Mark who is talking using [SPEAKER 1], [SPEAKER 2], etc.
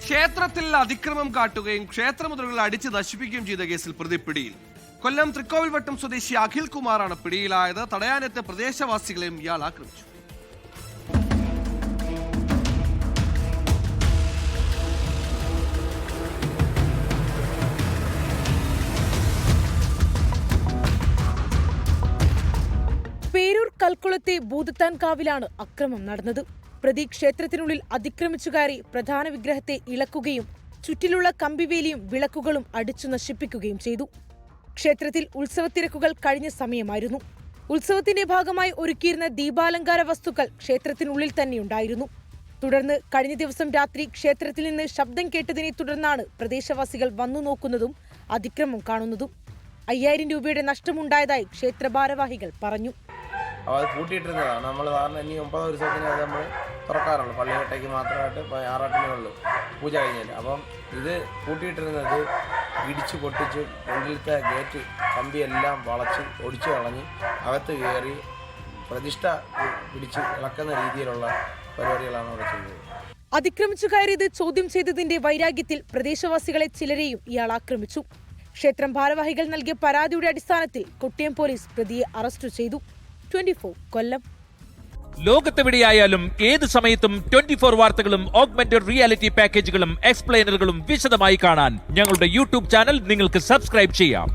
[SPEAKER 1] ക്ഷേത്രത്തിൽ അതിക്രമം കാട്ടുകയും ക്ഷേത്രമുദ്രകൾ അടിച്ച് നശിപ്പിക്കുകയും ചെയ്ത കേസിൽ പ്രതി പിടിയിൽ. കൊല്ലം തൃക്കോവിൽവട്ടം സ്വദേശി അഖിൽ കുമാറാണ് പിടിയിലായത്. തടയാനെത്തിയ പ്രദേശവാസികളെയും ഇയാൾ ആക്രമിച്ചു.
[SPEAKER 2] പേരൂർ കൽക്കുളത്തെ ഭൂതത്താൻകാവിലാണ് അക്രമം നടന്നത്. പ്രതി ക്ഷേത്രത്തിനുള്ളിൽ അതിക്രമിച്ചു കയറി പ്രധാന വിഗ്രഹത്തെ ഇളക്കുകയും ചുറ്റിലുള്ള കമ്പിവേലിയും വിളക്കുകളും അടിച്ചു നശിപ്പിക്കുകയും ചെയ്തു. ക്ഷേത്രത്തിൽ ഉത്സവത്തിരക്കുകൾ കഴിഞ്ഞ സമയമായിരുന്നു. ഉത്സവത്തിന്റെ ഭാഗമായി ഒരുക്കിയിരുന്ന ദീപാലങ്കാര വസ്തുക്കൾ ക്ഷേത്രത്തിനുള്ളിൽ തന്നെയുണ്ടായിരുന്നു. തുടർന്ന് കഴിഞ്ഞ ദിവസം രാത്രി ക്ഷേത്രത്തിൽ നിന്ന് ശബ്ദം കേട്ടതിനെ തുടർന്നാണ് പ്രദേശവാസികൾ വന്നു നോക്കുന്നതും അതിക്രമം കാണുന്നതും. 5000 രൂപയുടെ നഷ്ടമുണ്ടായതായി ക്ഷേത്ര ഭാരവാഹികൾ പറഞ്ഞു.
[SPEAKER 3] അത് പൂട്ടിയിട്ടിരുന്നതാണ്. നമ്മൾ സാറിന് ഇനി 9 ദിവസത്തിന് അത് നമ്മൾ തുറക്കാറുള്ളൂ. പള്ളികെട്ടേക്ക് മാത്രമായിട്ട് ആറാട്ടിനേ ഉള്ളൂ പൂജ കഴിഞ്ഞാൽ. അപ്പം ഇത് പൂട്ടിയിട്ടിരുന്നത് ഇടിച്ച് പൊട്ടിച്ച് മുന്നിലത്തെ ഗേറ്റ് കമ്പിയെല്ലാം വളച്ച് ഒടിച്ചു കളഞ്ഞ് അകത്ത് കയറി പ്രതിഷ്ഠ പിടിച്ച് ഇളക്കുന്ന രീതിയിലുള്ള പരിപാടികളാണ് അവിടെ ചെയ്തത്.
[SPEAKER 2] അതിക്രമിച്ചു കയറിയത് ചോദ്യം ചെയ്തതിന്റെ വൈരാഗ്യത്തിൽ പ്രദേശവാസികളെ ചിലരെയും ഇയാൾ ആക്രമിച്ചു. ക്ഷേത്രം ഭാരവാഹികൾ നൽകിയ പരാതിയുടെ അടിസ്ഥാനത്തിൽ കൊട്ടിയം പോലീസ് പ്രതിയെ അറസ്റ്റ് ചെയ്തു. 24 കൊല്ലം.
[SPEAKER 4] ലോകത്തെവിടെയായാലും ഏത് സമയത്തും 24 വാർത്തകളും ഓഗ്മെന്റഡ് റിയാലിറ്റി പാക്കേജുകളും എക്സ്പ്ലെയിനറുകളും വിശദമായി കാണാൻ ഞങ്ങളുടെ യൂട്യൂബ് ചാനൽ നിങ്ങൾക്ക് സബ്സ്ക്രൈബ് ചെയ്യാം.